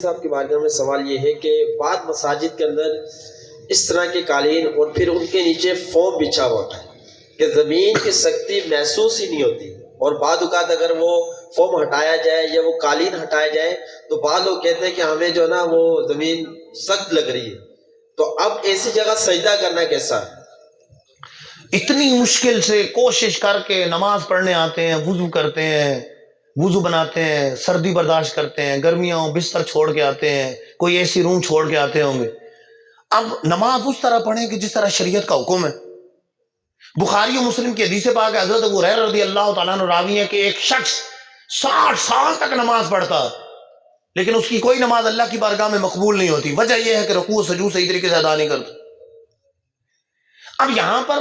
صاحب کے بارے میں سوال یہ ہے کہ بعض مساجد کے اندر اس طرح کے قالین اور پھر ان کے نیچے فوم بچھا ہوا ہوتا ہے کہ زمین کی سختی محسوس ہی نہیں ہوتی، اور بعض اوقات اگر وہ فوم ہٹایا جائے یا وہ قالین ہٹایا جائے تو بعض لوگ کہتے ہیں کہ ہمیں جو ہے نا وہ زمین سخت لگ رہی ہے، تو اب ایسی جگہ سجدہ کرنا کیسا ہے؟ اتنی مشکل سے کوشش کر کے نماز پڑھنے آتے ہیں، وضو کرتے ہیں، وضو بناتے ہیں، سردی برداشت کرتے ہیں، گرمیاں بستر چھوڑ کے آتے ہیں، کوئی ایسی روم چھوڑ کے آتے ہوں گے۔ اب نماز اس طرح پڑھیں کہ جس طرح شریعت کا حکم ہے۔ بخاری و مسلم کی حدیث پاک ہے، حضرت ابو ہریرہ رضی اللہ تعالیٰ عنہ راوی ہے کہ ایک شخص 60 سال تک نماز پڑھتا لیکن اس کی کوئی نماز اللہ کی بارگاہ میں مقبول نہیں ہوتی۔ وجہ یہ ہے کہ رکوع و سجود صحیح طریقے سے ادا نہیں کرتا۔ اب یہاں پر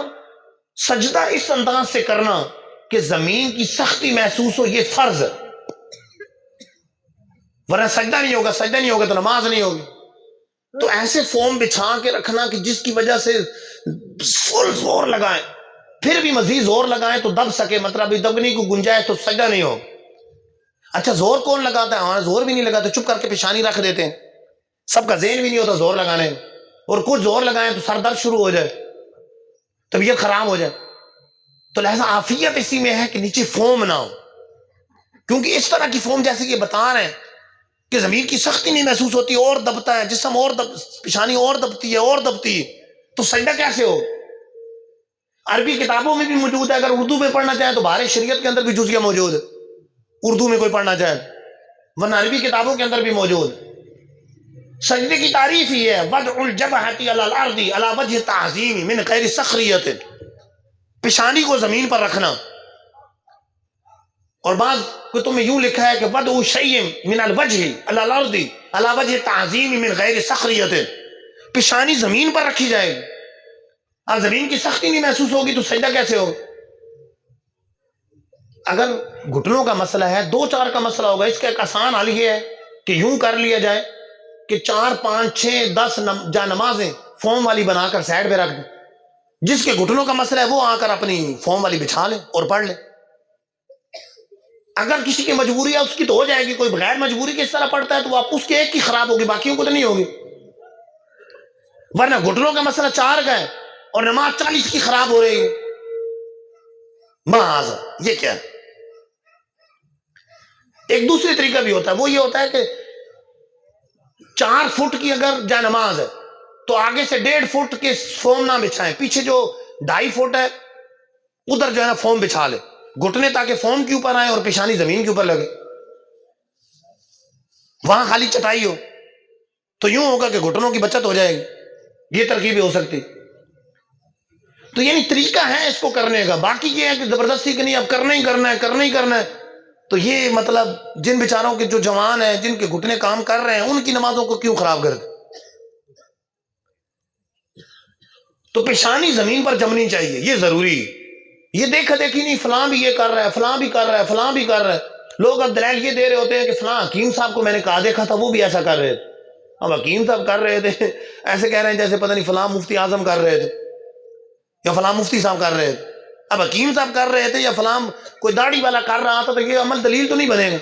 سجدہ اس انداز سے کرنا کہ زمین کی سختی محسوس ہو، یہ فرض ہے، ورنہ سجدہ نہیں ہوگا تو نماز نہیں ہوگی۔ تو ایسے فوم بچھا کے رکھنا کہ جس کی وجہ سے فل زور لگائیں، پھر بھی مزید زور لگائیں تو دب سکے، مطلب دبنے کو گنجائے تو سجدہ نہیں ہوگا۔ اچھا زور کون لگاتا ہے؟ ہمارا زور بھی نہیں لگاتے، چپ کر کے پیشانی رکھ دیتے ہیں، سب کا ذہن بھی نہیں ہوتا زور لگانے میں، اور کچھ زور لگائیں تو سر درد شروع ہو جائے، طبیعت خراب ہو جائے۔ تو لہذا عافیت اسی میں ہے کہ نیچے فوم نہ ہو، کیونکہ اس طرح کی فوم جیسے کہ بتا رہے ہیں کہ زمین کی سختی نہیں محسوس ہوتی اور دبتا ہے جسم، اور پیشانی اور دبتی ہے، تو سجدہ کیسے ہو؟ عربی کتابوں میں بھی موجود ہے، اگر اردو میں پڑھنا چاہیں تو بہار شریعت کے اندر بھی جزیہ موجود ہے، اردو میں کوئی پڑھنا چاہے، ورنہ عربی کتابوں کے اندر بھی موجود ہے۔ سجدے کی تعریف ہی ہے وضع الجبہۃ علی الارض علی وجہ تعظیم من غیر سخریۃ، پیشانی کو زمین پر رکھنا، اور بعض کتب میں یوں لکھا ہے کہ وضع شیء من الوجہ علی الارض علی وجہ تعظیم من غیر سخریۃ، پیشانی زمین پر رکھی جائے گی۔ اب زمین کی سختی نہیں محسوس ہوگی تو سجدہ کیسے ہوگا؟ اگر گھٹنوں کا مسئلہ ہے، 2-4 کا مسئلہ ہوگا، اس کا ایک آسان حل یہ ہے کہ یوں کر لیا جائے کہ 4 5 6 10 جا نمازیں فوم والی بنا کر سائڈ پہ رکھ دیں، جس کے گھٹنوں کا مسئلہ ہے وہ آ کر اپنی فوم والی بچھا لے اور پڑھ لے۔ اگر کسی کی مجبوری ہے اس کی تو ہو جائے گی، کوئی بغیر مجبوری کے اس طرح پڑھتا ہے تو آپ اس کے ایک کی خراب ہوگی، باقیوں کو تو نہیں ہوگی، ورنہ گھٹنوں کا مسئلہ 4 کا ہے اور نماز 40 کی خراب ہو رہی ہے، معاذ یہ کیا ہے؟ ایک دوسری طریقہ بھی ہوتا ہے، وہ یہ ہوتا ہے کہ 4 فٹ کی اگر جا نماز ہے تو آگے سے 1.5 فٹ کے فوم نہ بچھائیں، پیچھے جو 2.5 فٹ ہے ادھر جو ہے نا فوم بچھا لے، گھٹنے تاکہ فوم کے اوپر آئے اور پیشانی زمین کے اوپر لگے، وہاں خالی چٹائی ہو، تو یوں ہوگا کہ گھٹنوں کی بچت ہو جائے گی۔ یہ ترکیب ہو سکتی، تو یعنی طریقہ ہے اس کو کرنے کا۔ باقی یہ ہے کہ زبردستی کہ نہیں اب کرنا ہی کرنا ہے، تو یہ مطلب جن بیچاروں کے جو جوان ہیں، جن کے گھٹنے کام کر رہے ہیں، ان کی نمازوں کو کیوں خراب کر دیں؟ تو پیشانی زمین پر جمنی چاہیے، یہ ضروری ہے۔ یہ دیکھا دیکھی نہیں، فلاں بھی یہ کر رہا ہے، فلاں بھی کر رہا ہے، لوگ اب دلائل یہ دے رہے ہوتے ہیں کہ فلاں حکیم صاحب کو میں نے کہا دیکھا تھا وہ بھی ایسا کر رہے تھے۔ اب حکیم صاحب کر رہے تھے ایسے کہہ رہے ہیں جیسے پتہ نہیں فلاں مفتی اعظم کر رہے تھے یا فلاں مفتی صاحب کر رہے تھے۔ اب حکیم صاحب کر رہے تھے یا فلاں کوئی داڑھی والا کر رہا تھا تو یہ عمل دلیل تو نہیں بنے گا۔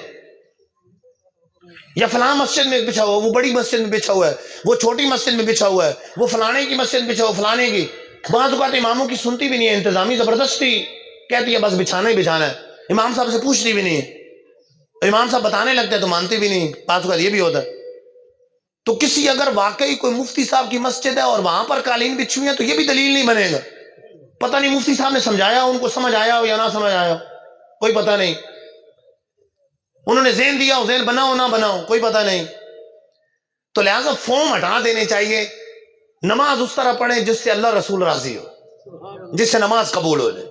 یا فلاں مسجد میں بچھا ہوا، وہ بڑی مسجد میں بچھا ہوا ہے، وہ چھوٹی مسجد میں بچھا ہوا ہے، وہ فلانے کی مسجد میں بچھا ہوا، فلانے کی۔ بعض اوقات اماموں کی سنتی بھی نہیں ہے، انتظامی زبردستی کہتی ہے بس بچھانا ہی بچھانا ہے، امام صاحب سے پوچھتی بھی نہیں ہے، امام صاحب بتانے لگتے ہیں تو مانتے بھی نہیں۔ بعض اوقات یہ بھی ہوتا ہے۔ تو کسی اگر واقعی کوئی مفتی صاحب کی مسجد ہے اور وہاں پر قالین بچھی ہوئی ہے تو یہ بھی دلیل نہیں بنے گا۔ پتہ نہیں مفتی صاحب نے سمجھایا ہو، ان کو سمجھ آیا ہو یا نہ سمجھ آیا ہو، کوئی پتہ نہیں، انہوں نے ذہن دیا ہو، ذہن بنا ہو نہ بنا ہو، کوئی پتہ نہیں۔ تو لہٰذا فوم ہٹا دینے چاہیے، نماز اس طرح پڑھیں جس سے اللہ رسول راضی ہو، جس سے نماز قبول ہو جائے۔